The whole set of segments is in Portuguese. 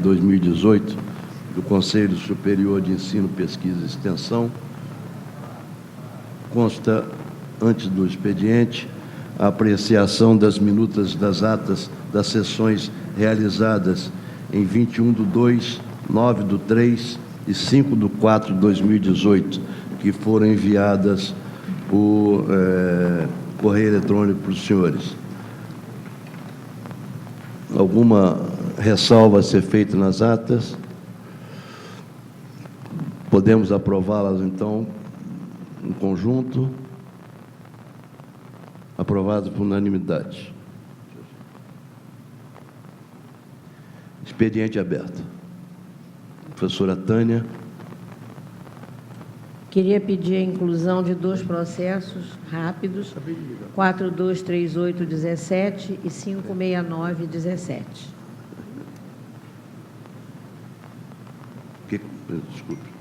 2018 do Conselho Superior de Ensino, Pesquisa e Extensão. Consta, antes do expediente, a apreciação das minutas das atas das sessões realizadas em 21/2, 9/3 e 5/4 de 2018, que foram enviadas por correio eletrônico para os senhores. Alguma ressalva a ser feita nas atas? Podemos aprová-las, então, em conjunto? Aprovadas por unanimidade. Expediente aberto. Professora Tânia. Queria pedir a inclusão de 2 processos rápidos, 423817 e 56917. Desculpe.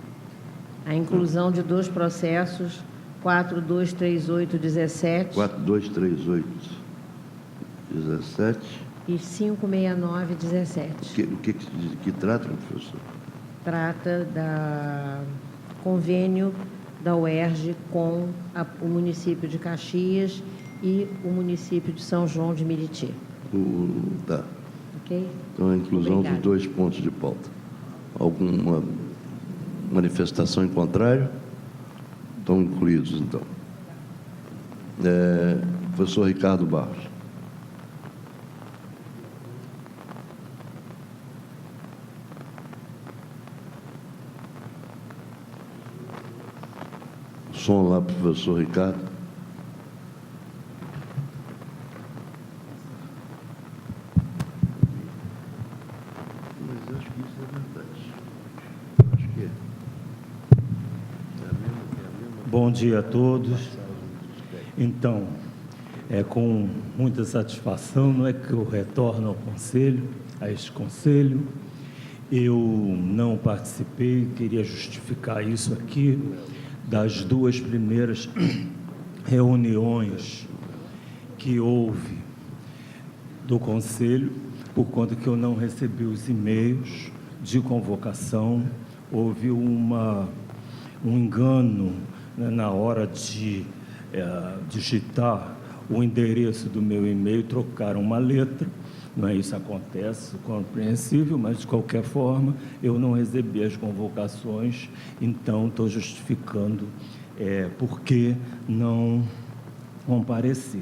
A inclusão de 2 processos, 423817 423817 e 56917. O que trata, professor? Trata da convênio da UERJ com o município de Caxias e o município de São João de Meriti. Tá. Ok? Então, a inclusão Obrigada. dos 2 pontos de pauta. Alguma manifestação em contrário? Estão incluídos, então. Professor Ricardo Barros. Som lá, professor Ricardo. Mas acho que isso é verdade. Acho que é. Bom dia a todos. Então, é com muita satisfação, não é que eu retorno ao conselho, a este conselho. Eu não participei, queria justificar isso aqui, das 2 primeiras reuniões que houve do Conselho, por conta que eu não recebi os e-mails de convocação. Houve um engano, né, na hora de digitar o endereço do meu e-mail, trocaram uma letra. Não é isso, acontece, compreensível, mas de qualquer forma eu não recebi as convocações, então estou justificando por que não compareci,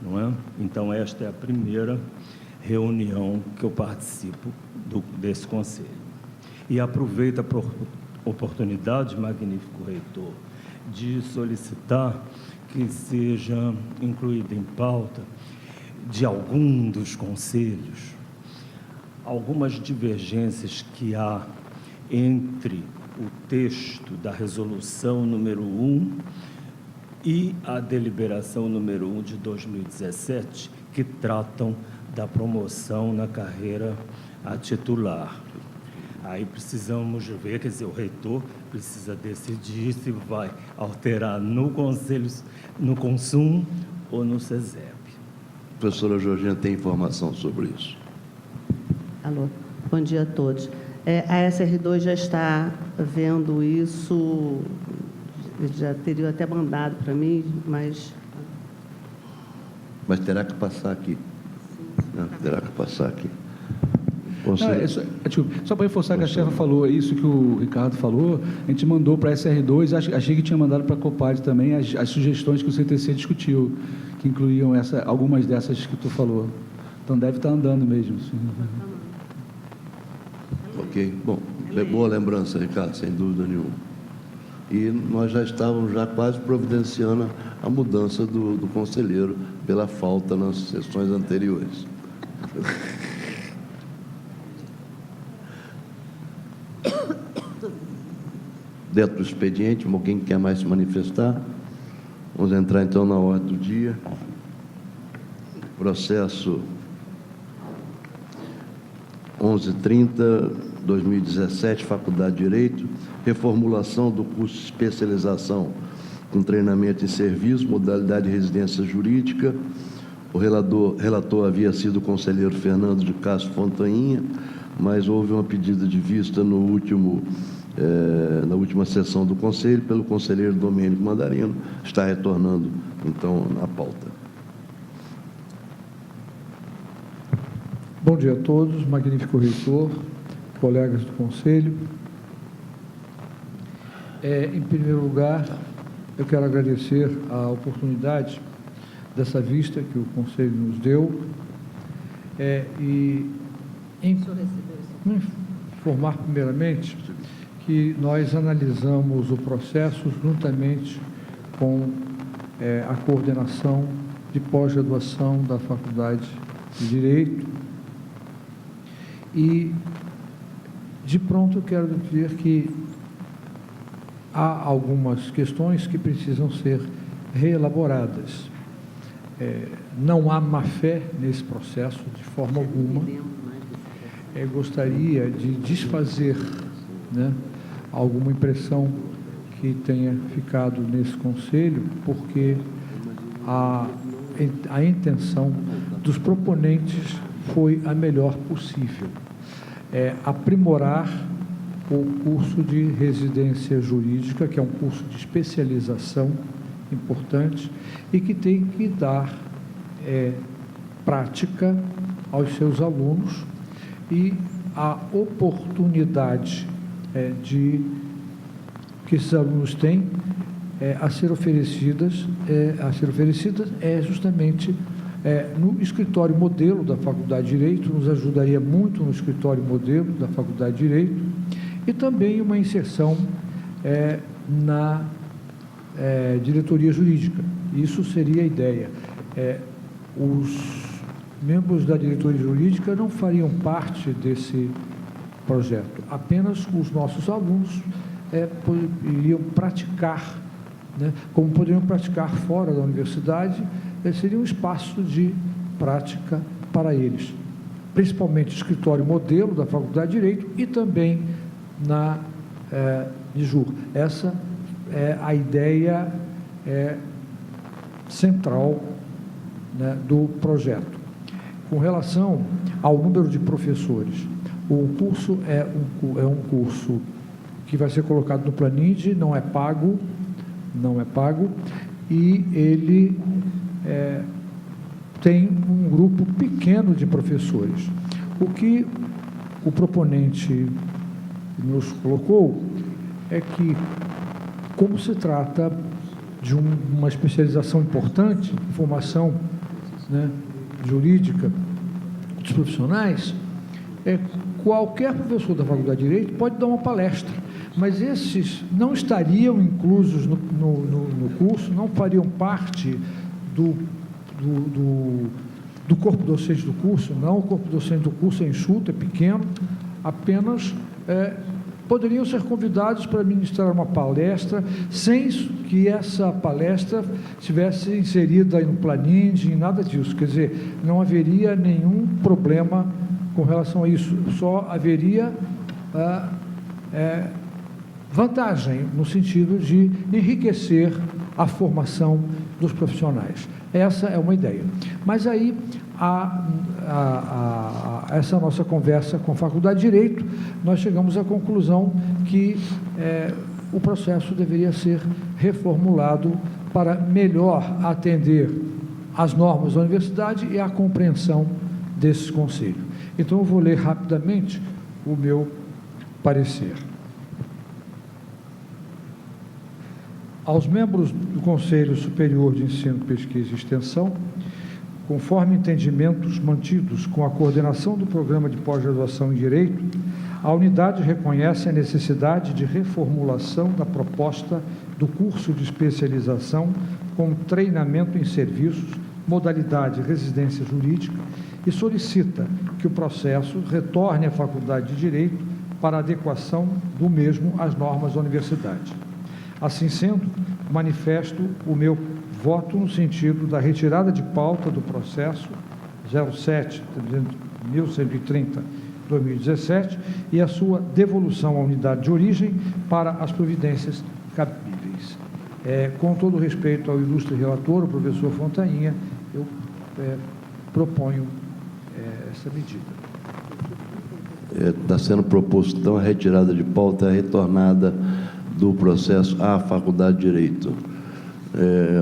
não é? Então esta é a primeira reunião que eu participo desse conselho. E aproveito a oportunidade, magnífico reitor, de solicitar que seja incluída em pauta de algum dos conselhos algumas divergências que há entre o texto da resolução número 1 e a deliberação número 1 de 2017, que tratam da promoção na carreira a titular. Aí precisamos ver, quer dizer, o reitor precisa decidir se vai alterar no conselho, no consumo ou no SESEP. Professora Georgina tem informação sobre isso. Alô, bom dia a todos. A SR2 já está vendo isso, já teria até mandado para mim, mas... Mas terá que passar aqui. Terá que passar aqui. Só para reforçar que a chefa falou, isso que o Ricardo falou, a gente mandou para a SR2, achei que tinha mandado para a Copad também as sugestões que o CTC discutiu, que incluíam algumas dessas que tu falou. Então deve estar andando mesmo. Sim. Ok. Bom, boa lembrança, Ricardo, sem dúvida nenhuma. E nós já estávamos quase providenciando a mudança do conselheiro pela falta nas sessões anteriores. Dentro do expediente, alguém quer mais se manifestar? Vamos entrar, então, na ordem do dia. Processo 1130/2017, Faculdade de Direito, reformulação do curso de especialização com treinamento em serviço, modalidade de residência jurídica. O relator havia sido o conselheiro Fernando de Castro Fontainha. mas houve uma pedida de vista na última sessão do Conselho pelo conselheiro Domênico Mandarino, está retornando, então, à pauta. Bom dia a todos, magnífico reitor, colegas do Conselho. Em primeiro lugar, eu quero agradecer a oportunidade dessa vista que o Conselho nos deu e informar primeiramente que nós analisamos o processo juntamente com a coordenação de pós-graduação da Faculdade de Direito e, de pronto, eu quero dizer que há algumas questões que precisam ser reelaboradas. Não há má-fé nesse processo, de forma alguma. Gostaria de desfazer, né, alguma impressão que tenha ficado nesse Conselho, porque a intenção dos proponentes foi a melhor possível. Aprimorar o curso de residência jurídica, que é um curso de especialização importante e que tem que dar prática aos seus alunos e a oportunidade que esses alunos têm a ser oferecidas é justamente no escritório modelo da Faculdade de Direito, nos ajudaria muito no escritório modelo da Faculdade de Direito, e também uma inserção na diretoria jurídica. Isso seria a ideia. Os membros da diretoria jurídica não fariam parte desse projeto, apenas os nossos alunos iriam praticar, né, como poderiam praticar fora da universidade, seria um espaço de prática para eles, principalmente escritório modelo da Faculdade de Direito e também na DIJUR. Essa é a ideia central, né, do projeto. Com relação ao número de professores, o curso é um curso que vai ser colocado no Planid, não é pago, e ele tem um grupo pequeno de professores. O que o proponente nos colocou é que, como se trata de uma especialização importante, formação, né, jurídica dos profissionais, qualquer professor da Faculdade de Direito pode dar uma palestra, mas esses não estariam inclusos no curso, não fariam parte do corpo docente do curso, não. O corpo docente do curso é enxuto, é pequeno, apenas poderiam ser convidados para ministrar uma palestra, sem que essa palestra estivesse inserida no Planid, em nada disso. Quer dizer, não haveria nenhum problema com relação a isso, só haveria vantagem no sentido de enriquecer a formação dos profissionais. Essa é uma ideia. Mas aí, essa nossa conversa com a Faculdade de Direito, nós chegamos à conclusão que o processo deveria ser reformulado para melhor atender às normas da universidade e à compreensão desse conselho. Então, eu vou ler rapidamente o meu parecer. Aos membros do Conselho Superior de Ensino, Pesquisa e Extensão, conforme entendimentos mantidos com a coordenação do Programa de Pós-Graduação em Direito, a unidade reconhece a necessidade de reformulação da proposta do curso de especialização com treinamento em serviços, modalidade residência jurídica, e solicita que o processo retorne à Faculdade de Direito para adequação do mesmo às normas da universidade. Assim sendo, manifesto o meu voto no sentido da retirada de pauta do processo 07.1130/2017 e a sua devolução à unidade de origem para as providências cabíveis. Com todo respeito ao ilustre relator, o professor Fontainha, eu proponho essa medida. Está sendo proposto, então, a retirada de pauta e a retornada do processo à Faculdade de Direito.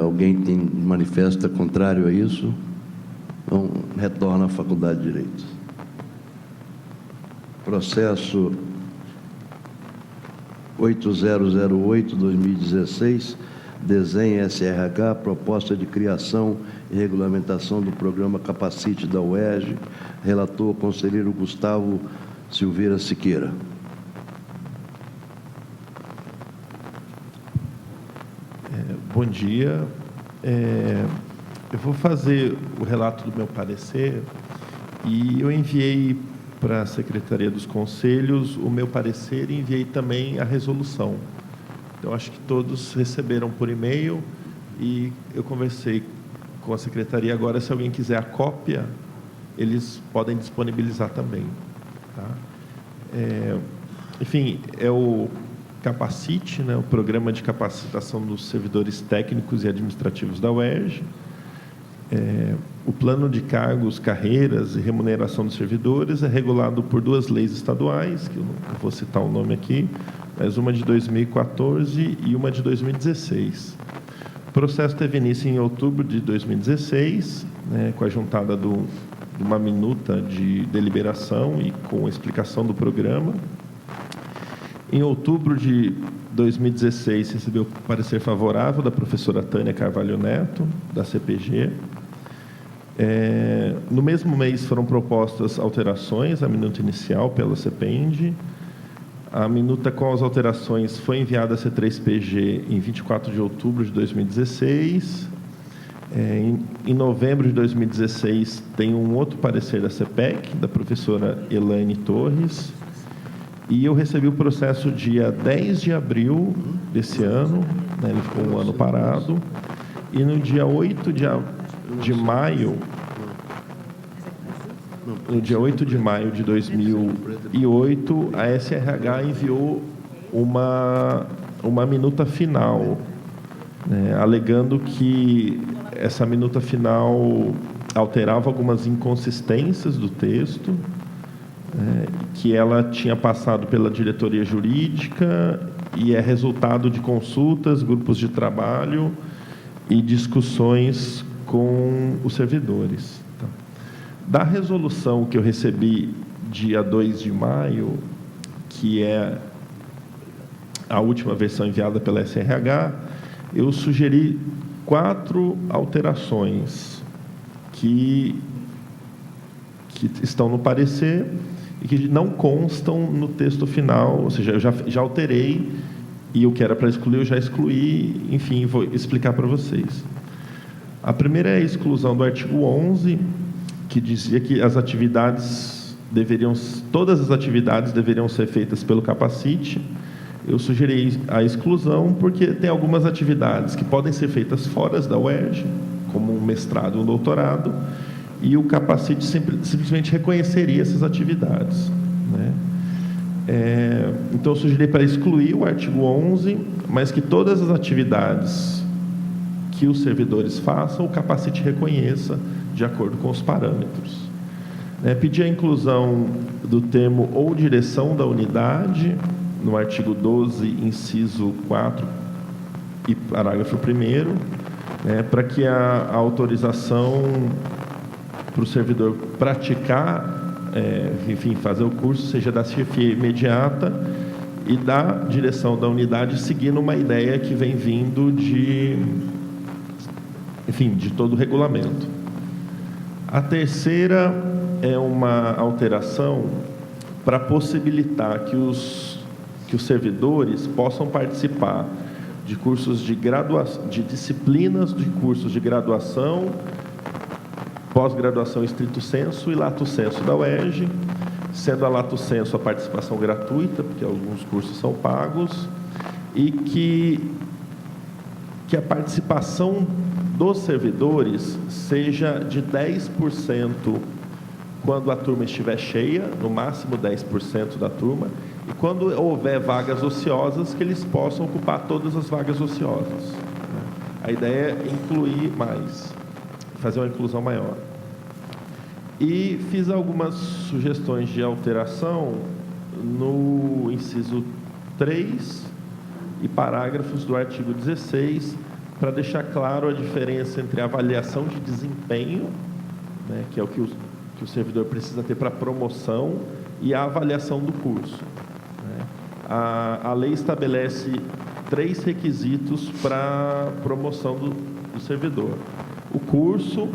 Alguém manifesta contrário a isso? Então, retorna à Faculdade de Direito. Processo 8008-2016, Desenho SRH, proposta de criação e regulamentação do programa Capacite da UERJ. Relator, conselheiro Gustavo Silveira Siqueira. Bom dia. Eu vou fazer o relato do meu parecer e eu enviei para a Secretaria dos Conselhos o meu parecer e enviei também a resolução. Então, acho que todos receberam por e-mail e eu conversei com a Secretaria. Agora, se alguém quiser a cópia, eles podem disponibilizar também. Tá? Enfim, é o Capacite, né, o Programa de Capacitação dos Servidores Técnicos e Administrativos da UERJ. O plano de cargos, carreiras e remuneração dos servidores é regulado por duas leis estaduais, que eu não vou citar o nome aqui, mas uma de 2014 e uma de 2016. O processo teve início em outubro de 2016, né, com a juntada de uma minuta de deliberação e com a explicação do programa. Em outubro de 2016, recebeu parecer favorável da professora Tânia Carvalho Neto, da CPG. No mesmo mês foram propostas alterações à minuta inicial pela CEPEND. A minuta com as alterações foi enviada à C3PG em 24 de outubro de 2016. Em novembro de 2016, tem um outro parecer da CPEC, da professora Elaine Torres. E eu recebi o processo dia 10 de abril desse ano, né, ele ficou um ano parado. E no dia 8 de maio, no dia 8 de maio de 2008, a SRH enviou uma minuta final, né, alegando que essa minuta final alterava algumas inconsistências do texto, que ela tinha passado pela diretoria jurídica e é resultado de consultas, grupos de trabalho e discussões com os servidores. Da resolução que eu recebi dia 2 de maio, que é a última versão enviada pela SRH, eu sugeri 4 alterações que estão no parecer e que não constam no texto final, ou seja, eu já alterei e o que era para excluir eu já excluí, enfim, vou explicar para vocês. A primeira é a exclusão do artigo 11, que dizia que todas as atividades deveriam ser feitas pelo Capacite. Eu sugeri a exclusão porque tem algumas atividades que podem ser feitas fora da UERJ, como um mestrado, um doutorado, e o Capacite simplesmente reconheceria essas atividades, né? Então, eu sugeri para excluir o artigo 11, mas que todas as atividades que os servidores façam, o Capacite reconheça de acordo com os parâmetros. Pedi a inclusão do termo ou direção da unidade, no artigo 12, inciso 4 e parágrafo 1º, para que a autorização para o servidor praticar, enfim, fazer o curso, seja da chefia imediata e da direção da unidade, seguindo uma ideia que vem vindo de todo o regulamento. A terceira é uma alteração para possibilitar que os servidores possam participar de cursos de graduação, de disciplinas de cursos de graduação, pós-graduação estrito sensu e lato sensu da UERJ, sendo a lato sensu a participação gratuita, porque alguns cursos são pagos, e que a participação dos servidores seja de 10% quando a turma estiver cheia, no máximo 10% da turma, e quando houver vagas ociosas, que eles possam ocupar todas as vagas ociosas. A ideia é incluir mais, fazer uma inclusão maior. E fiz algumas sugestões de alteração no inciso 3 e parágrafos do artigo 16, para deixar claro a diferença entre a avaliação de desempenho, né, que é o que o servidor precisa ter para promoção, e a avaliação do curso. Né? A lei estabelece 3 requisitos para promoção do servidor: o curso,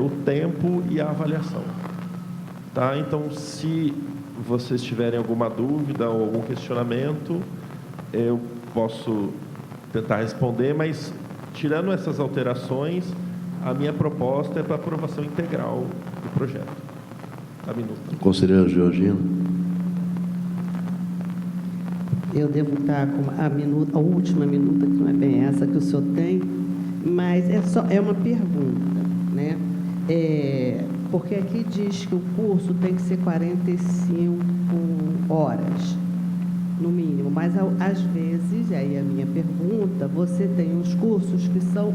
o tempo e a avaliação. Tá? Então, se vocês tiverem alguma dúvida ou algum questionamento, eu posso tentar responder, mas, tirando essas alterações, a minha proposta é para aprovação integral do projeto. A minuta. Conselheira Georgina. Eu devo estar com a última minuta, que não é bem essa que o senhor tem, mas é uma pergunta, né? Porque aqui diz que o curso tem que ser 45 horas, no mínimo, mas às vezes, aí a minha pergunta, você tem uns cursos que são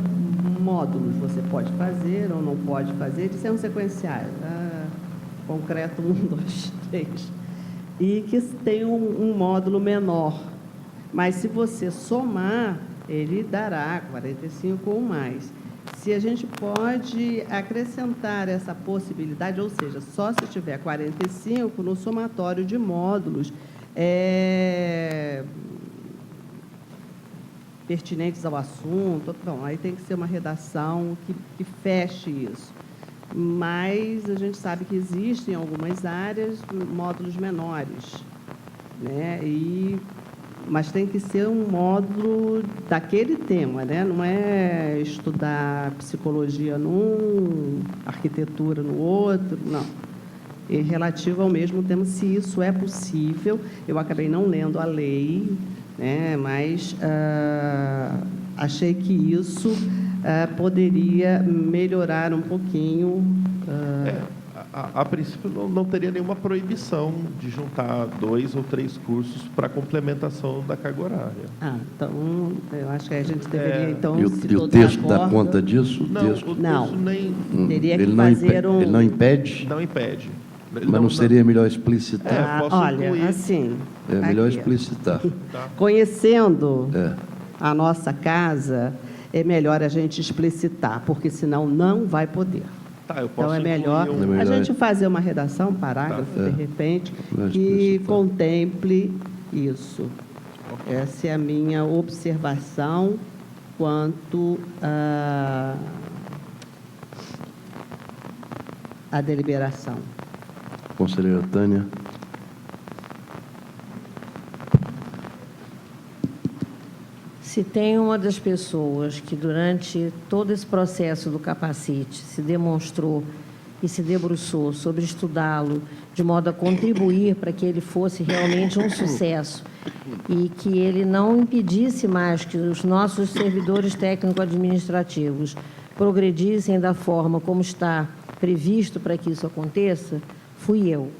módulos, você pode fazer ou não pode fazer, eles são sequenciais, concreto 1, 2, 3, e que tem um módulo menor, mas se você somar, ele dará 45 ou mais. Se a gente pode acrescentar essa possibilidade, ou seja, só se tiver 45 no somatório de módulos pertinentes ao assunto, bom, aí tem que ser uma redação que feche isso. Mas a gente sabe que existem em algumas áreas módulos menores, né? Mas tem que ser um módulo daquele tema, né? Não é estudar psicologia num, arquitetura no outro, não. É relativo ao mesmo tema, se isso é possível. Eu acabei não lendo a lei, né? Mas achei que isso poderia melhorar um pouquinho. A princípio, não teria nenhuma proibição de juntar 2 ou 3 cursos para complementação da carga horária. Então, eu acho que a gente deveria, então, E se o todos texto dá acordam, conta disso? Não, Texto? o Não. texto nem... teria que Ele fazer ele não impede? Não impede. Ele Mas não seria melhor explicitar? posso olha, incluir. assim... É melhor aqui, explicitar. conhecendo É. a nossa casa, é melhor a gente explicitar, porque senão não vai poder. Tá, eu posso Então, é incluir melhor É melhor. a gente fazer uma redação, um parágrafo, de repente, Melhor que explicitar. contemple isso. Essa é a minha observação quanto à deliberação. Conselheira Tânia. Se tem uma das pessoas que, durante todo esse processo do capacite, se demonstrou e se debruçou sobre estudá-lo de modo a contribuir para que ele fosse realmente um sucesso e que ele não impedisse mais que os nossos servidores técnico-administrativos progredissem da forma como está previsto para que isso aconteça, fui eu.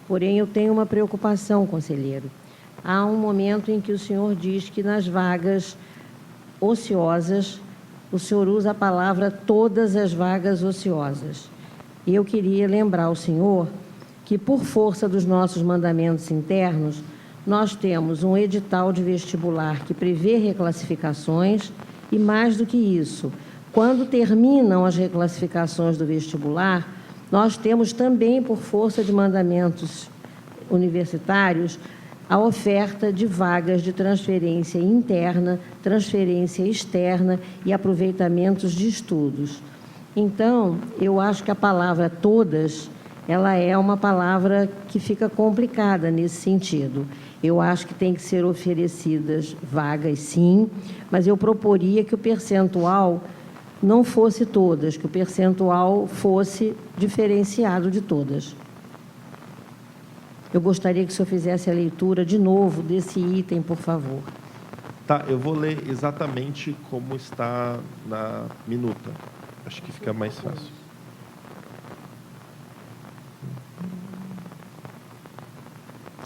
Porém, eu tenho uma preocupação, conselheiro. Há um momento em que o senhor diz que nas vagas ociosas, o senhor usa a palavra todas as vagas ociosas. E eu queria lembrar ao senhor que, por força dos nossos mandamentos internos, nós temos um edital de vestibular que prevê reclassificações e, mais do que isso, quando terminam as reclassificações do vestibular, nós temos também, por força de mandamentos universitários, a oferta de vagas de transferência interna, transferência externa e aproveitamentos de estudos. Então, eu acho que a palavra todas, ela é uma palavra que fica complicada nesse sentido. Eu acho que tem que ser oferecidas vagas, sim, mas eu proporia que o percentual não fosse todas, que o percentual fosse diferenciado de todas. Eu gostaria que o senhor fizesse a leitura de novo desse item, por favor. Tá, eu vou ler exatamente como está na minuta. Acho que fica mais fácil.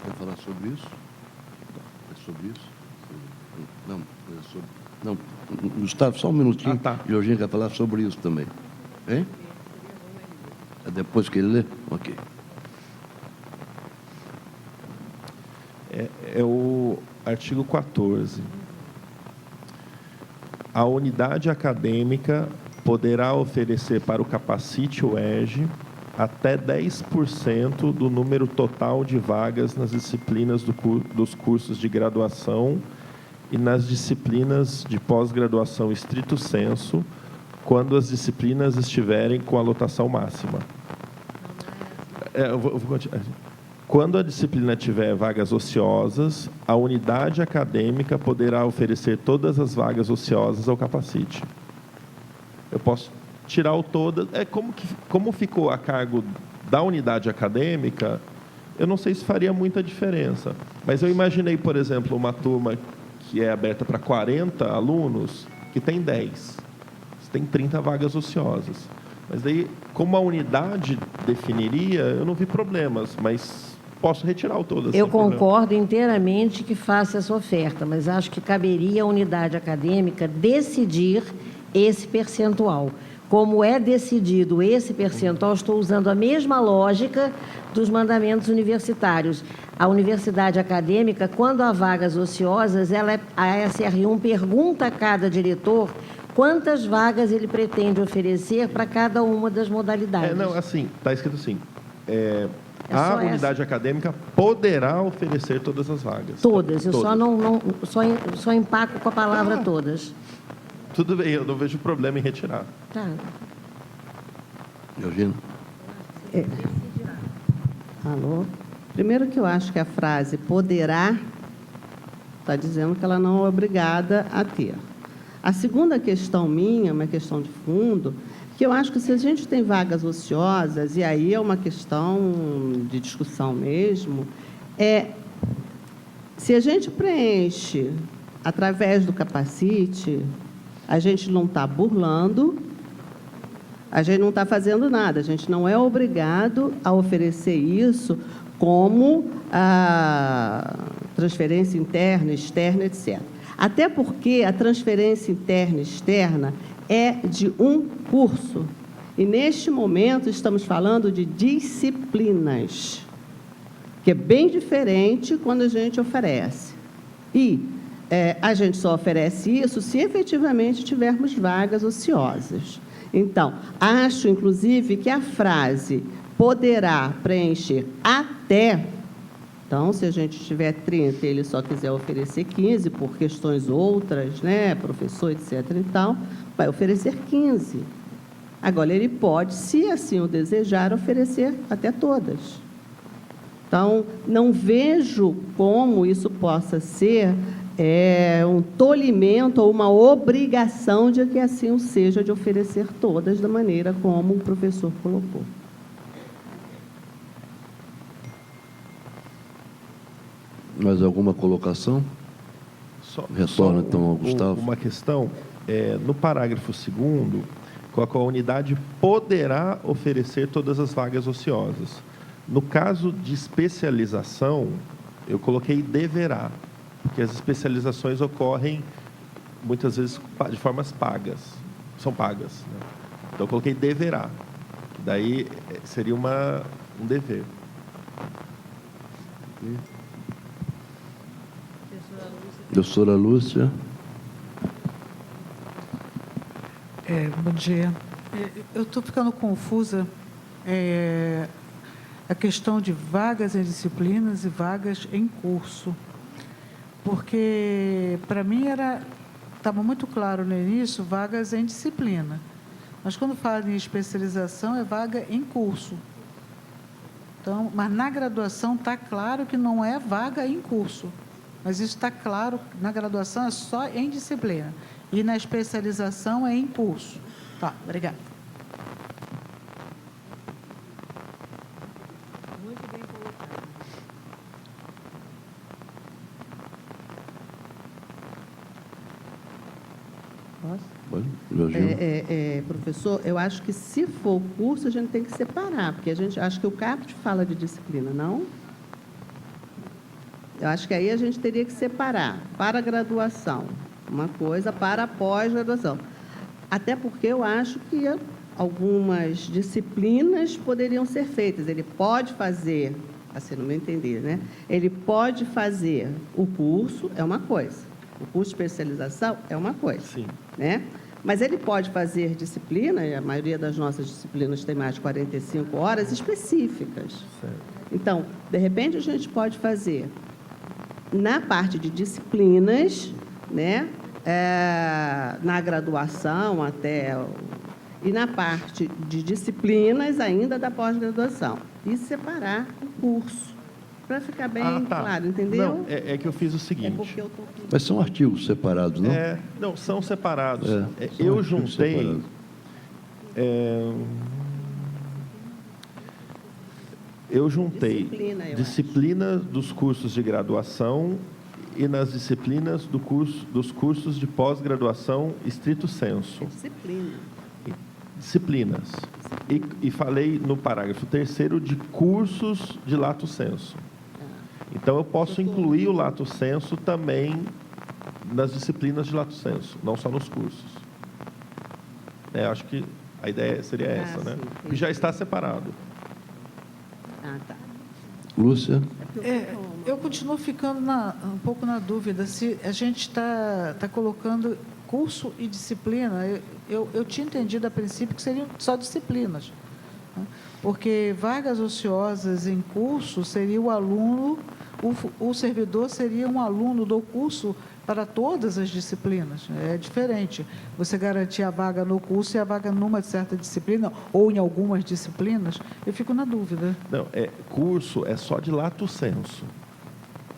Quer falar sobre isso? É sobre isso? Não, é sobre... Não, Gustavo, só um minutinho. Ah, tá. Georgina quer falar sobre isso também. Hein? É depois que ele lê? Ok. É o artigo 14. A unidade acadêmica poderá oferecer para o Capacite UERJ até 10% do número total de vagas nas disciplinas dos cursos de graduação e nas disciplinas de pós-graduação estrito sensu, quando as disciplinas estiverem com a lotação máxima. Eu vou continuar. Quando a disciplina tiver vagas ociosas, a unidade acadêmica poderá oferecer todas as vagas ociosas ao Capacite. Eu posso tirar o todas. Como ficou a cargo da unidade acadêmica, eu não sei se faria muita diferença. Mas eu imaginei, por exemplo, uma turma que é aberta para 40 alunos, que tem 10. Tem 30 vagas ociosas. Mas daí, como a unidade definiria, eu não vi problemas, mas posso retirar o todas. Eu concordo inteiramente que faça essa oferta, mas acho que caberia à unidade acadêmica decidir esse percentual. Como é decidido esse percentual, estou usando a mesma lógica dos mandamentos universitários. A universidade acadêmica, quando há vagas ociosas, a SR1 pergunta a cada diretor quantas vagas ele pretende oferecer para cada uma das modalidades. Não, assim, está escrito assim. A unidade acadêmica poderá oferecer todas as vagas. Todas. Eu todas. só empaco com a palavra todas. Tudo bem, eu não vejo problema em retirar. Tá. Eugênio? Alô? Primeiro que eu acho que a frase poderá está dizendo que ela não é obrigada a ter. A segunda questão minha, uma questão de fundo, que eu acho que se a gente tem vagas ociosas, e aí é uma questão de discussão mesmo, se a gente preenche através do Capacite, a gente não está burlando, a gente não está fazendo nada, a gente não é obrigado a oferecer isso como a transferência interna, externa, etc. Até porque a transferência interna e externa é de um curso. E, neste momento, estamos falando de disciplinas, que é bem diferente quando a gente oferece. E a gente só oferece isso se efetivamente tivermos vagas ociosas. Então, acho, inclusive, que a frase poderá preencher até... Então, se a gente tiver 30 e ele só quiser oferecer 15, por questões outras, né, professor, etc. e tal, vai oferecer 15. Agora, ele pode, se assim o desejar, oferecer até todas. Então, não vejo como isso possa ser um tolimento ou uma obrigação de que assim o seja, de oferecer todas da maneira como o professor colocou. Mais alguma colocação? Retorna, então, ao Gustavo. Uma questão, no parágrafo 2º, colocou a unidade poderá oferecer todas as vagas ociosas. No caso de especialização, eu coloquei deverá, porque as especializações ocorrem, muitas vezes, de formas pagas, são pagas, né? Então, eu coloquei deverá, que daí seria um dever. Professora Lúcia. Bom dia. Eu estou ficando confusa. A questão de vagas em disciplinas e vagas em curso. Porque, para mim, estava muito claro no início, vagas em disciplina. Mas, quando fala em especialização, é vaga em curso. Então, mas na graduação está claro que não é vaga em curso. Mas isso está claro, na graduação é só em disciplina. E na especialização é em curso. Tá, obrigada. Muito bem colocado. Posso? Professor, eu acho que se for curso, a gente tem que separar, porque a gente acho que o CAPT fala de disciplina, não? Eu acho que aí a gente teria que separar para a graduação, uma coisa para a pós-graduação. Até porque eu acho que algumas disciplinas poderiam ser feitas. Ele pode fazer, assim, no meu entender, né? Ele pode fazer o curso, é uma coisa. O curso de especialização é uma coisa. Sim. Né? Mas ele pode fazer disciplina, e a maioria das nossas disciplinas tem mais de 45 horas específicas. Certo. Então, de repente, a gente pode fazer, na parte de disciplinas, né, na graduação até, e na parte de disciplinas ainda da pós-graduação, e separar o curso, para ficar bem claro, entendeu? Não, é que eu fiz o É seguinte. porque eu estou... Mas são artigos separados, não? Não, são separados. São Eu artigos juntei... separados. Eu juntei Disciplina, eu disciplina dos cursos de graduação e nas disciplinas dos cursos de pós-graduação estrito sensu. Disciplina. Disciplinas. E falei no parágrafo 3º de cursos de lato sensu. Então, eu posso incluir o lato sensu também nas disciplinas de lato sensu, não só nos cursos. Acho que a ideia seria essa, né? sim, Porque já está separado. Ah, tá. Lúcia? Eu continuo ficando um pouco na dúvida se a gente está colocando curso e disciplina. Eu tinha entendido a princípio que seriam só disciplinas, né? Porque vagas ociosas em curso seria o aluno, o servidor seria um aluno do curso para todas as disciplinas. É diferente você garantir a vaga no curso e a vaga numa certa disciplina ou em algumas disciplinas. Eu fico na dúvida. Não, curso é só de lato sensu,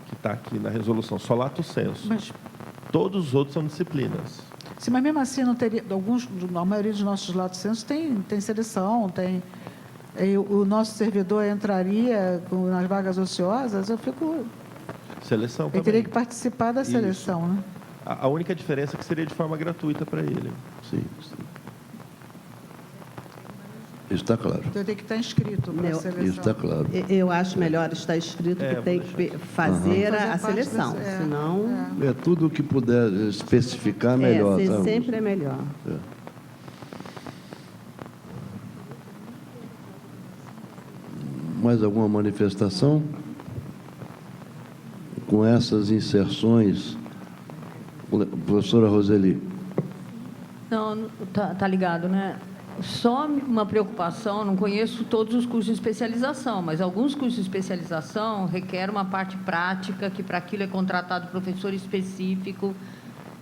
que está aqui na resolução, só lato sensu. Mas, Todos os outros são disciplinas. sim, mas mesmo assim não teria, a maioria dos nossos lato sensu tem seleção, tem... O nosso servidor entraria nas vagas ociosas, eu fico... Seleção Ele também. teria que participar da Isso. seleção, né? A única diferença é que seria de forma gratuita para ele. Sim. Isso está claro. Então, eu tenho que estar inscrito para a Meu, seleção. Isso está claro. Eu acho melhor estar escrito que tem que fazer Fazer a parte seleção, desse- senão... É tudo o que puder especificar melhor. tá? sempre é melhor. Mais alguma manifestação? Com essas inserções, professora Roseli. Não, tá ligado, né? Só uma preocupação, não conheço todos os cursos de especialização, mas alguns cursos de especialização requerem uma parte prática, que para aquilo é contratado professor específico.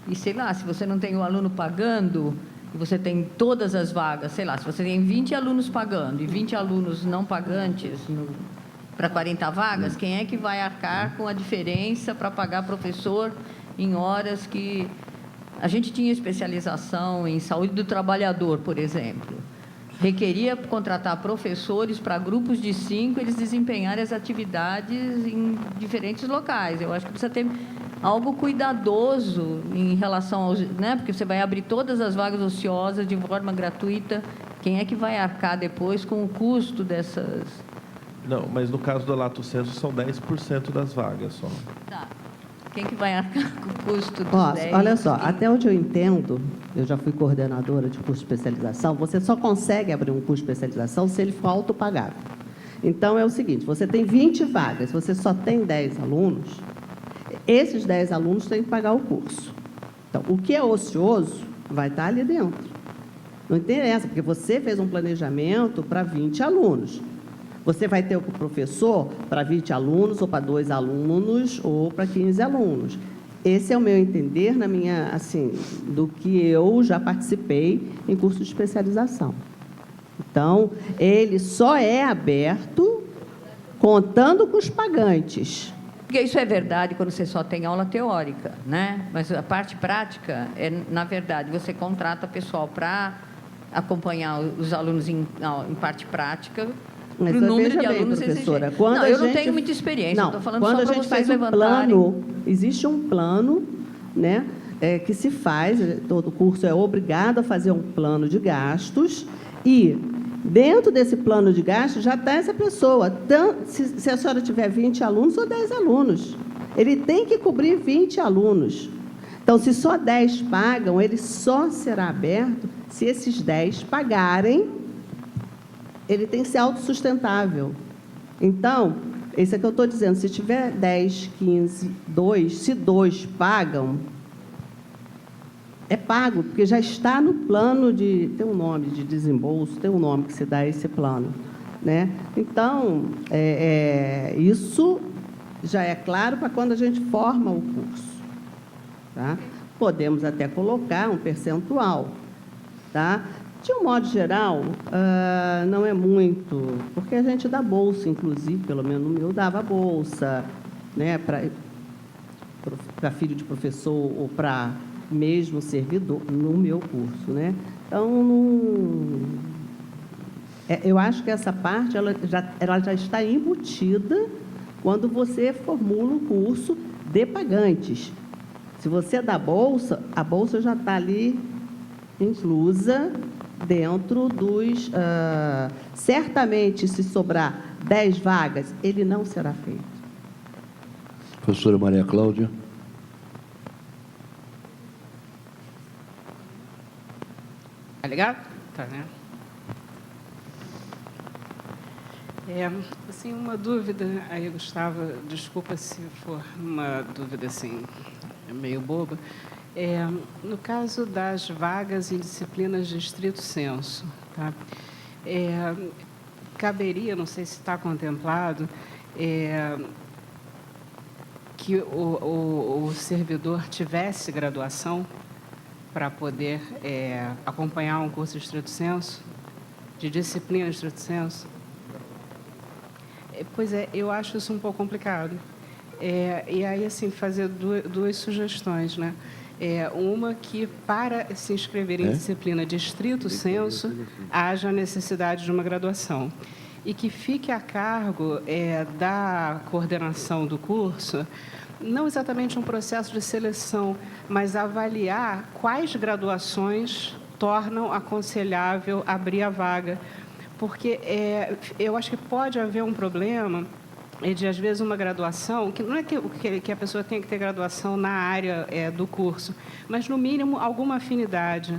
E, sei lá, se você não tem o aluno pagando, e você tem todas as vagas, sei lá, se você tem 20 alunos pagando e 20 alunos não pagantes para 40 vagas, quem é que vai arcar com a diferença para pagar professor em horas que... A gente tinha especialização em saúde do trabalhador, por exemplo. Requeria contratar professores para grupos de 5, eles desempenharem as atividades em diferentes locais. Eu acho que precisa ter algo cuidadoso em relação aos... Né? Porque você vai abrir todas as vagas ociosas de forma gratuita. Quem é que vai arcar depois com o custo dessas... Não, mas no caso do lato sensu são 10% das vagas só. Tá. Quem que vai arcar com o custo dos Ó, 10? olha só, até onde eu entendo, eu já fui coordenadora de curso de especialização, você só consegue abrir um curso de especialização se ele for autopagável. Então, é o seguinte, você tem 20 vagas, você só tem 10 alunos, esses 10 alunos têm que pagar o curso. Então, o que é ocioso vai estar ali dentro. Não interessa, porque você fez um planejamento para 20 alunos. Você vai ter o professor para 20 alunos, ou para 2 alunos, ou para 15 alunos. Esse é o meu entender, na minha, assim, do que eu já participei em curso de especialização. Então, ele só é aberto contando com os pagantes. Porque isso é verdade quando você só tem aula teórica, né? Mas a parte prática é, na verdade, você contrata pessoal para acompanhar os alunos em parte prática. Mas pro número veja de bem, alunos professora, exigente. quando Não, a eu não gente... tenho muita experiência, Não, estou falando quando só a para gente vocês faz um levantarem. plano, existe um plano, né, que se faz, todo curso é obrigado a fazer um plano de gastos e dentro desse plano de gastos já está essa pessoa. Se a senhora tiver 20 alunos ou 10 alunos, ele tem que cobrir 20 alunos. Então, se só 10 pagam, ele só será aberto Se esses 10 pagarem, ele tem que ser autossustentável. Então, isso é que eu estou dizendo, se tiver 10, 15, 2, se 2 pagam, é pago, porque já está no plano de... Tem um nome de desembolso, tem um nome que se dá a esse plano, né? Então, isso já é claro para quando a gente forma o curso, tá? Podemos até colocar um percentual, tá? De um modo geral, não é muito, porque a gente dá bolsa, inclusive, pelo menos no meu dava bolsa, né, para filho de professor ou para mesmo servidor, no meu curso, né? Então, eu acho que essa parte ela já está embutida quando você formula o curso de pagantes. Se você dá bolsa, a bolsa já está ali inclusa dentro dos... certamente, se sobrar 10 vagas, ele não será feito. Professora Maria Cláudia. Tá ligado? Tá, né? Assim, uma dúvida aí, Gustavo, desculpa se for uma dúvida assim, meio boba. No caso das vagas em disciplinas de estrito senso, tá? Caberia, não sei se está contemplado, que o servidor tivesse graduação para poder acompanhar um curso de estrito senso, de disciplina de estrito senso? Pois é, eu acho isso um pouco complicado. E aí, assim, fazer duas sugestões, né? Uma que, para se inscrever em disciplina de estrito senso, haja necessidade de uma graduação. E que fique a cargo da coordenação do curso, não exatamente um processo de seleção, mas avaliar quais graduações tornam aconselhável abrir a vaga. Porque eu acho que pode haver um problema de, às vezes, uma graduação, que não é que a pessoa tenha que ter graduação na área do curso, mas, no mínimo, alguma afinidade.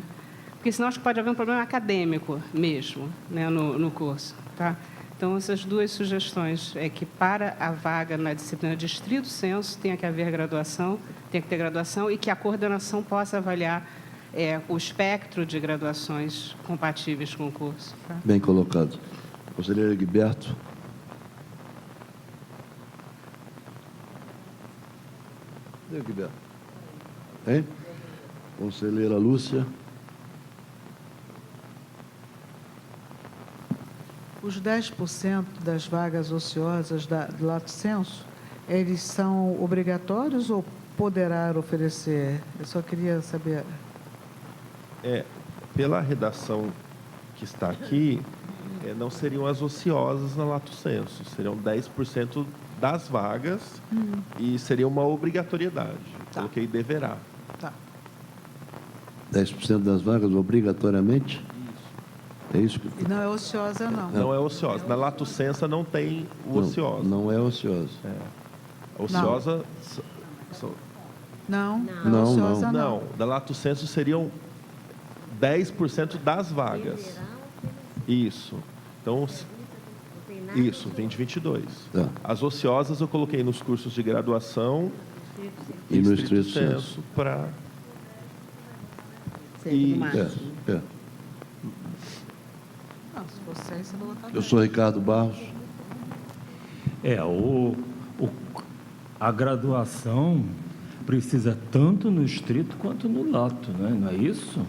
Porque, senão, acho que pode haver um problema acadêmico mesmo, né, no curso. Tá? Então, essas duas sugestões é que, para a vaga na disciplina de estrito senso, tenha que haver graduação, tem que ter graduação, e que a coordenação possa avaliar o espectro de graduações compatíveis com o curso. Tá? Bem colocado. Conselheiro Guiberto. Guiberto. Hein? Conselheira Lúcia. Os 10% das vagas ociosas do lato sensu, eles são obrigatórios ou poderá oferecer? Eu só queria saber... Pela redação que está aqui, não seriam as ociosas na lato sensu, seriam 10% das vagas e seria uma obrigatoriedade. Tá. Coloquei deverá. Tá. 10% das vagas, obrigatoriamente? É isso que... E não é ociosa, não. Não é ociosa. Na lato sensu não tem o ociosa. Não é ociosa. A ociosa... Não é ociosa, não. Não, da lato sensu seriam 10% das vagas. Isso. Então, isso, 2022. Tá. As ociosas eu coloquei nos cursos de graduação E no estrito senso. para... Não, se for 6, você vai botar 10. Eu sou Ricardo Barros. A graduação precisa tanto no estrito quanto no lato, né? Não é isso?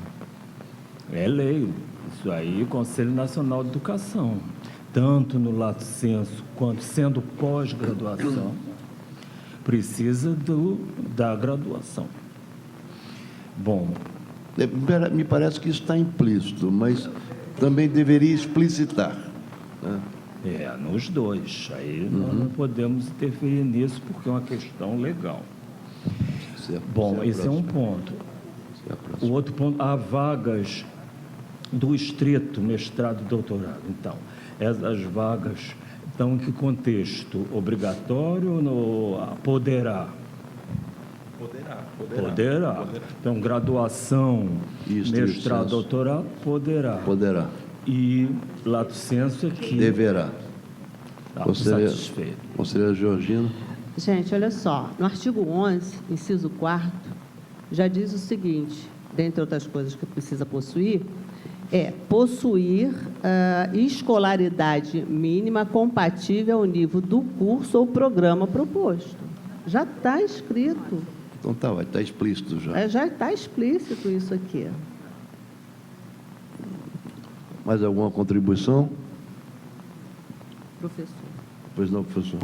É lei. Isso aí, Conselho Nacional de Educação. Tanto no lato sensu quanto sendo pós-graduação, precisa da graduação. Bom... Me parece que isso está implícito, mas também deveria explicitar. Né? Nos dois. Aí nós não podemos interferir nisso porque é uma questão legal. Bom, esse é um ponto. O outro ponto, há vagas do estrito, mestrado e doutorado. Então, essas vagas estão em que contexto? Obrigatório ou poderá? Poderá. Então, graduação, E estrito mestrado, sensu. doutorado, poderá. Poderá. E lato sensu é que Deverá. está Conselheira, satisfeito. conselheira Georgina. Gente, olha só, no artigo 11, inciso 4º, já diz o seguinte, dentre outras coisas que precisa possuir, possuir escolaridade mínima compatível ao nível do curso ou programa proposto. Já está escrito, Então tá, vai estar explícito já. já está explícito isso aqui. Mais alguma contribuição? Professor. Pois não, professor.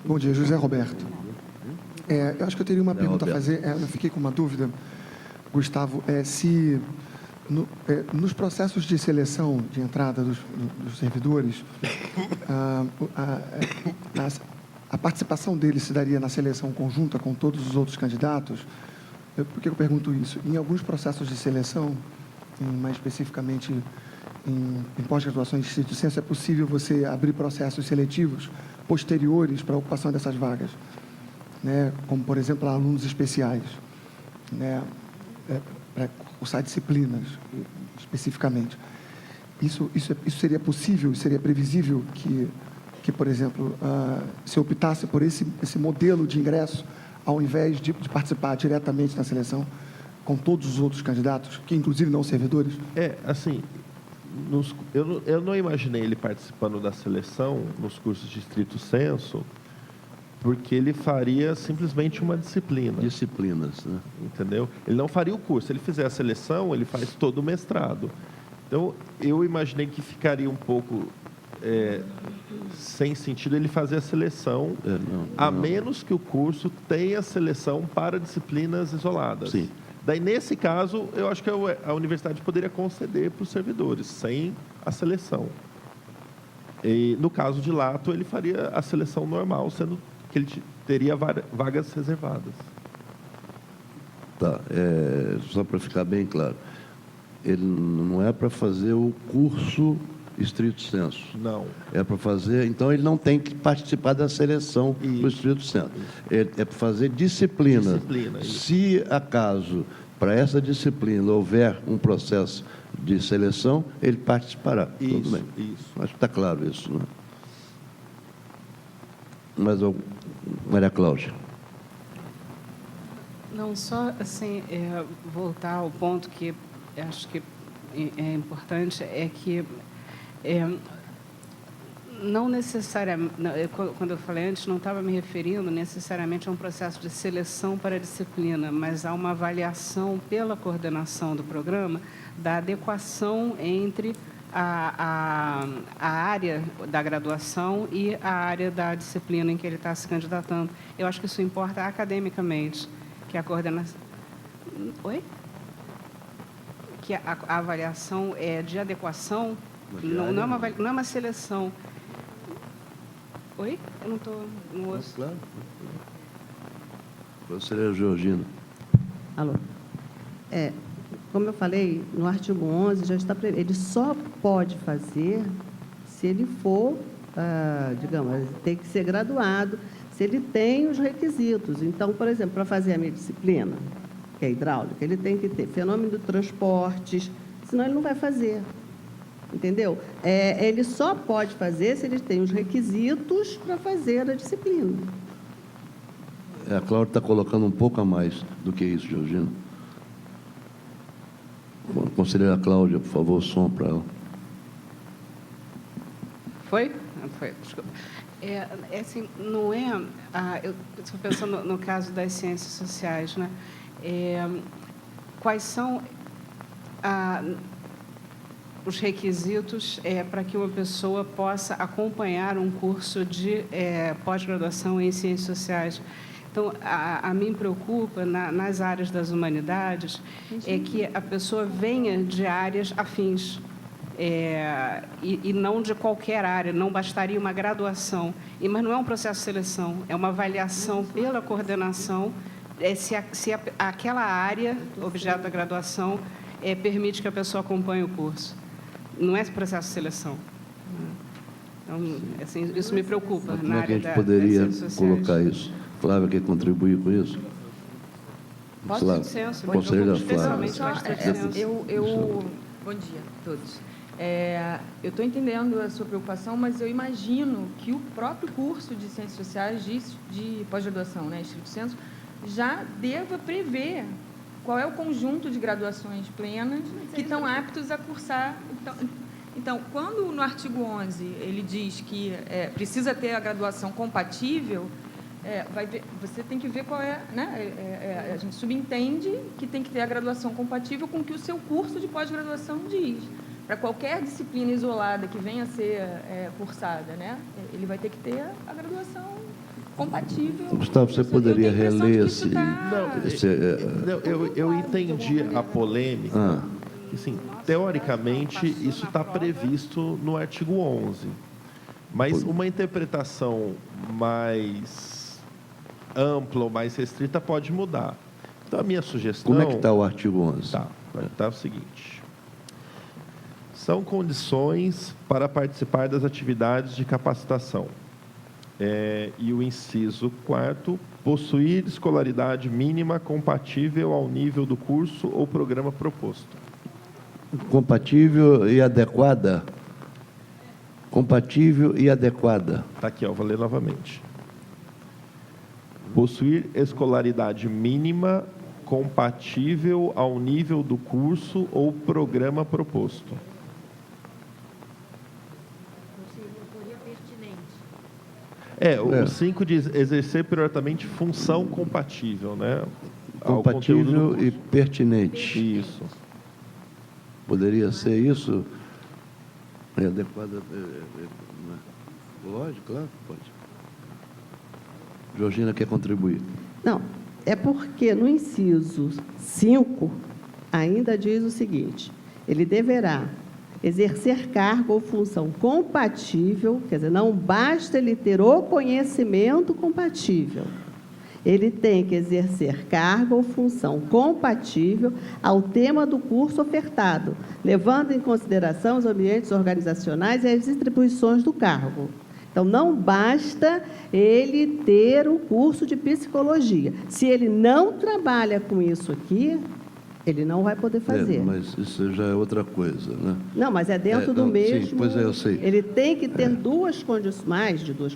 Bom dia, José Roberto. Eu acho que eu teria uma pergunta a Roberto. fazer. Eu fiquei com uma dúvida, Gustavo, se nos processos de seleção de entrada dos servidores, a participação deles se daria na seleção conjunta com todos os outros candidatos? Por que eu pergunto isso? Em alguns processos de seleção, mais especificamente em pós-graduação em estrito sensu, é possível você abrir processos seletivos posteriores para a ocupação dessas vagas, né? Como, por exemplo, alunos especiais, né? Para cursar disciplinas, especificamente. Isso seria possível, seria previsível que por exemplo, se optasse por esse modelo de ingresso, ao invés de participar diretamente na seleção com todos os outros candidatos, que inclusive não servidores? Assim, eu não imaginei ele participando da seleção nos cursos de estrito sensu, porque ele faria simplesmente uma disciplina. Disciplinas, né? Entendeu? Ele não faria o curso. Se ele fizer a seleção, ele faz todo o mestrado. Então, eu imaginei que ficaria um pouco sem sentido ele fazer a seleção, a menos que o curso tenha seleção para disciplinas isoladas. Sim. Daí, nesse caso, eu acho que a universidade poderia conceder para os servidores, sem a seleção. E, no caso de lato, ele faria a seleção normal, sendo que ele teria vagas reservadas. Tá, só para ficar bem claro, ele não é para fazer o curso estrito sensu. Não. É para fazer, então ele não tem que participar da seleção do estrito sensu. É para fazer disciplina. Disciplina, isso. Se acaso para essa disciplina houver um processo de seleção, ele participará. Tudo bem. Isso. Acho que está claro isso, né? Mas, Maria Cláudia. Não, só assim, voltar ao ponto que acho que é importante, é que não necessariamente, quando eu falei antes, não estava me referindo necessariamente a um processo de seleção para a disciplina, mas a uma avaliação pela coordenação do programa da adequação entre a área da graduação e a área da disciplina em que ele está se candidatando. Eu acho que isso importa academicamente, que a coordenação... Oi? Que a avaliação é de adequação, não é uma seleção. Oi? Eu não estou no osso. Claro. Professora Georgina. Alô? Como eu falei, no artigo 11 já está previsto. Ele só pode fazer se ele for, digamos, ele tem que ser graduado, se ele tem os requisitos. Então, por exemplo, para fazer a minha disciplina, que é hidráulica, ele tem que ter fenômeno de transportes, senão ele não vai fazer. Entendeu? Ele só pode fazer se ele tem os requisitos para fazer a disciplina. A Cláudia está colocando um pouco a mais do que isso, Georgina. Conselheira Cláudia, por favor, som para ela. Foi? Não foi, desculpa. Assim, não é... eu estou pensando no caso das ciências sociais, né? Quais são os requisitos para que uma pessoa possa acompanhar um curso de pós-graduação em ciências sociais? Então, a mim preocupa, nas áreas das humanidades, é que a pessoa venha de áreas afins, e não de qualquer área, não bastaria uma graduação. Mas não é um processo de seleção, é uma avaliação pela coordenação, se aquela área, objeto da graduação, permite que a pessoa acompanhe o curso. Não é processo de seleção. Então, assim, isso me preocupa Como na é que a área gente poderia das ciências sociais. colocar isso? Flávia quer contribuir com isso? Posso Flávia. de licença? Conselheira Especialmente Flávia. gosto de licença. Bom dia a todos. Eu estou entendendo a sua preocupação, mas eu imagino que o próprio curso de Ciências Sociais de pós-graduação, né, estrito sensu, já deva prever qual é o conjunto de graduações plenas que estão aptos a cursar. Então, quando no artigo 11 ele diz que precisa ter a graduação compatível, você tem que ver qual é, né? A gente subentende que tem que ter a graduação compatível com o que o seu curso de pós-graduação diz. Para qualquer disciplina isolada que venha a ser cursada, né? Ele vai ter que ter a graduação compatível. Gustavo, você poderia reler esse... Eu entendi a polêmica. Assim, teoricamente, isso está previsto no artigo 11. Mas uma interpretação mais ampla ou mais restrita pode mudar. Então, a minha sugestão... Como é que está o artigo 11? Tá o seguinte. São condições para participar das atividades de capacitação. E o inciso 4º, possuir escolaridade mínima compatível ao nível do curso ou programa proposto. Compatível e adequada? Compatível e adequada. Está aqui, vou ler novamente. Possuir escolaridade mínima compatível ao nível do curso ou programa proposto. O 5 diz exercer prioritariamente função compatível, né? Compatível e pertinente. Isso. Poderia ser isso? É adequada. Lógico, claro que pode. Georgina quer contribuir. Não, é porque no inciso 5 ainda diz o seguinte: ele deverá exercer cargo ou função compatível, quer dizer, não basta ele ter o conhecimento compatível. Ele tem que exercer cargo ou função compatível ao tema do curso ofertado, levando em consideração os ambientes organizacionais e as atribuições do cargo. Então, não basta ele ter o curso de psicologia. Se ele não trabalha com isso aqui, ele não vai poder fazer. Mas isso já é outra coisa, né? Não, mas é dentro do mesmo... Sim, pois eu sei. Ele tem que ter duas condições, mais de duas.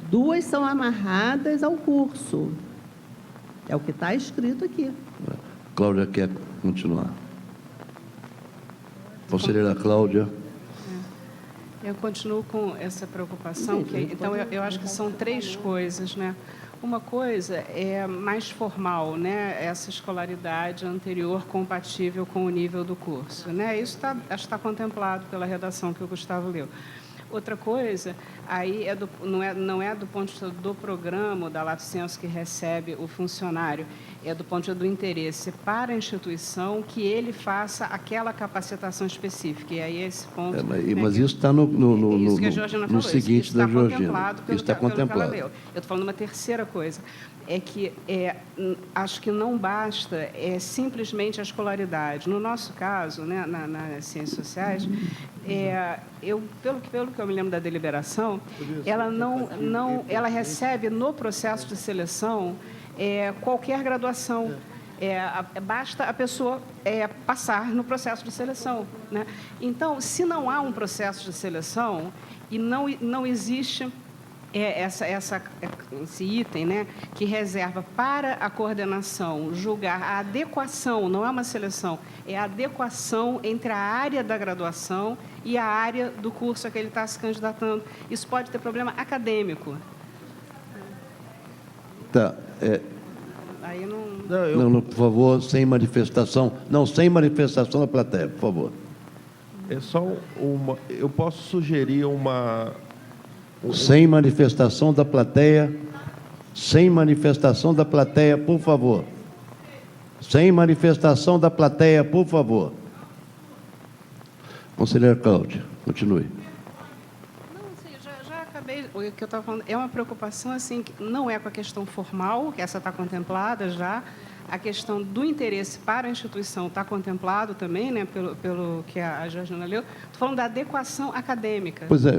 Duas são amarradas ao curso. É o que está escrito aqui. Cláudia quer continuar. Conselheira Cláudia. Eu continuo com essa preocupação. Então, eu acho que são três coisas, né? Uma coisa é mais formal, né? Essa escolaridade anterior compatível com o nível do curso, né? Isso está contemplado pela redação que o Gustavo leu. Outra coisa, aí não é do ponto de vista do programa, da lato sensu que recebe o funcionário, é do ponto de vista do interesse para a instituição que ele faça aquela capacitação específica. E aí esse ponto... Mas isso está no no seguinte da Georgina. Isso está contemplado. Eu estou falando uma terceira coisa. É que acho que não basta simplesmente a escolaridade. No nosso caso, né, nas ciências sociais, pelo que eu me lembro da deliberação, ela recebe no processo de seleção qualquer graduação. Basta a pessoa passar no processo de seleção, né? Então, se não há um processo de seleção e não existe esse item, né, que reserva para a coordenação julgar a adequação, não é uma seleção, é a adequação entre a área da graduação e a área do curso a que ele está se candidatando. Isso pode ter problema acadêmico. Tá. Aí não, por favor, sem manifestação. Não, sem manifestação da plateia, por favor. É só uma... Eu posso sugerir uma... Sem manifestação da plateia. Sem manifestação da plateia, por favor. Sem manifestação da plateia, por favor. Conselheira Cláudia, continue. Não, sim, já acabei. O que eu estava falando é uma preocupação, assim, que não é com a questão formal, que essa está contemplada já. A questão do interesse para a instituição está contemplado também, né, pelo que a Georgina leu. Estou falando da adequação acadêmica. Pois é,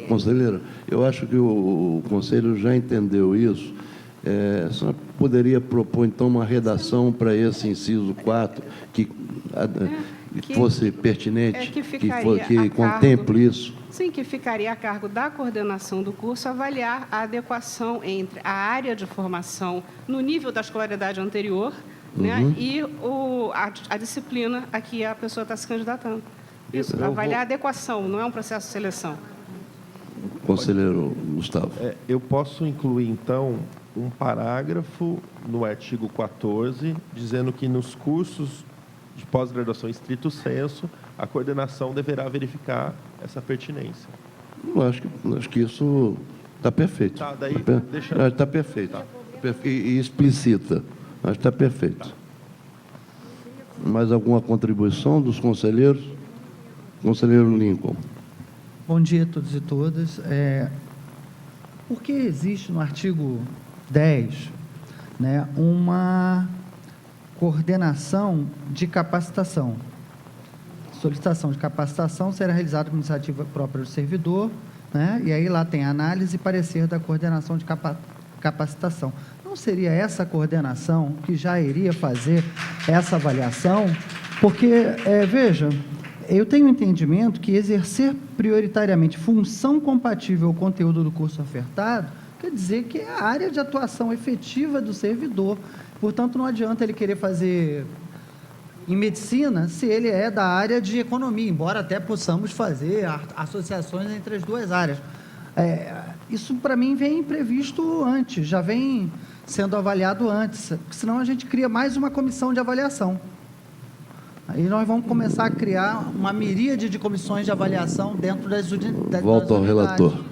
conselheiro, eu acho que o Conselho já entendeu isso. A senhora poderia propor, então, uma redação para esse inciso 4 que fosse pertinente, que que ficaria contemple isso? Sim, que ficaria a cargo da coordenação do curso avaliar a adequação entre a área de formação no nível da escolaridade anterior, né, e a disciplina a que a pessoa está se candidatando. Isso, avaliar a adequação, não é um processo de seleção. Conselheiro Gustavo. Eu posso incluir, então, um parágrafo no artigo 14, dizendo que nos cursos de pós-graduação estrito sensu, a coordenação deverá verificar essa pertinência. Eu acho que isso está perfeito. Tá, daí Está perfeito. Tá. E explicita. Acho que está perfeito. Mais alguma contribuição dos conselheiros? Conselheiro Lincoln. Bom dia a todos e todas. Por que existe no artigo 10, né, uma coordenação de capacitação? Solicitação de capacitação será realizada por iniciativa própria do servidor, né, e aí lá tem análise e parecer da coordenação de capacitação. Não seria essa coordenação que já iria fazer essa avaliação? Porque, veja, eu tenho entendimento que exercer prioritariamente função compatível ao conteúdo do curso ofertado quer dizer que é a área de atuação efetiva do servidor. Portanto, não adianta ele querer fazer em medicina se ele é da área de economia, embora até possamos fazer associações entre as duas áreas. Isso, para mim, vem previsto antes, já vem sendo avaliado antes, porque senão a gente cria mais uma comissão de avaliação. Aí nós vamos começar a criar uma miríade de comissões de avaliação dentro das unidades. Volto ao relator.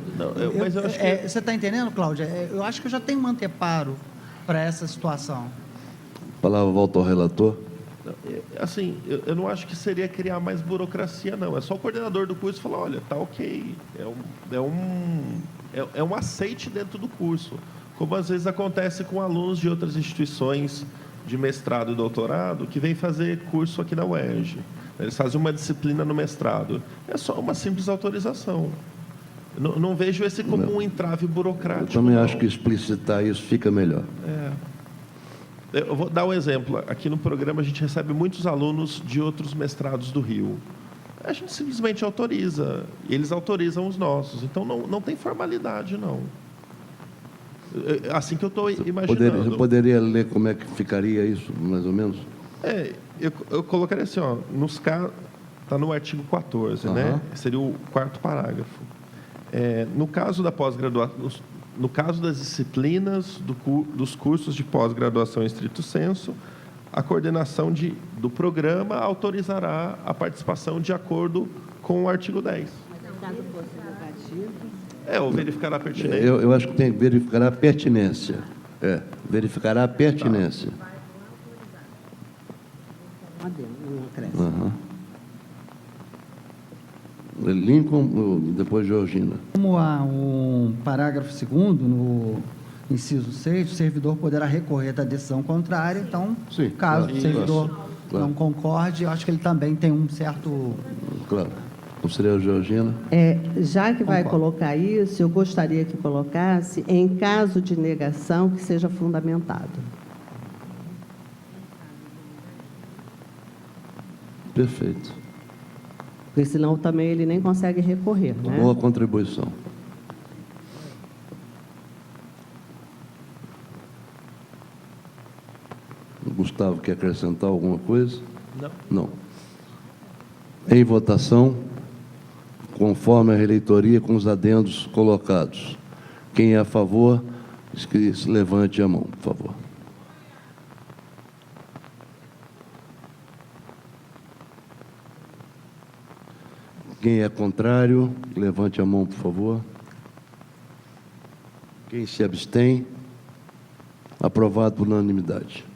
Mas eu acho que... Você está entendendo, Cláudia? Eu acho que eu já tenho um anteparo para essa situação. A palavra volta ao relator. Assim, eu não acho que seria criar mais burocracia, não. É só o coordenador do curso falar, olha, tá ok. É um aceite dentro do curso. Como às vezes acontece com alunos de outras instituições de mestrado e doutorado que vêm fazer curso aqui na UERJ. Eles fazem uma disciplina no mestrado. É só uma simples autorização. Não vejo esse como um entrave burocrático. Eu também acho que explicitar isso fica melhor. Eu vou dar um exemplo. Aqui no programa a gente recebe muitos alunos de outros mestrados do Rio. A gente simplesmente autoriza. E eles autorizam os nossos. Então não tem formalidade, não. Assim que eu estou imaginando. Você poderia ler como é que ficaria isso, mais ou menos? Eu colocaria assim, ó, está no artigo 14, né? Seria o 4º parágrafo. No caso da pós-graduação, no caso das disciplinas dos cursos de pós-graduação em estrito sensu, a coordenação do programa autorizará a participação de acordo com o artigo 10. Ou verificará a pertinência. Eu acho que tem que verificar a pertinência. Verificará a pertinência. Lincoln, depois Georgina. Como há um parágrafo 2º no inciso 6, o servidor poderá recorrer da decisão contrária, então, sim, caso o servidor não concorde, eu acho que ele também tem um certo... Claro. Conselheira Georgina. Já que vai colocar isso, eu gostaria que colocasse, em caso de negação, que seja fundamentado. Perfeito. Porque senão também ele nem consegue recorrer, né? Boa contribuição. Gustavo, quer acrescentar alguma coisa? Não. Em votação, conforme a reitoria, com os adendos colocados. Quem é a favor, se levante a mão, por favor. Quem é contrário, levante a mão, por favor. Quem se abstém, aprovado por unanimidade.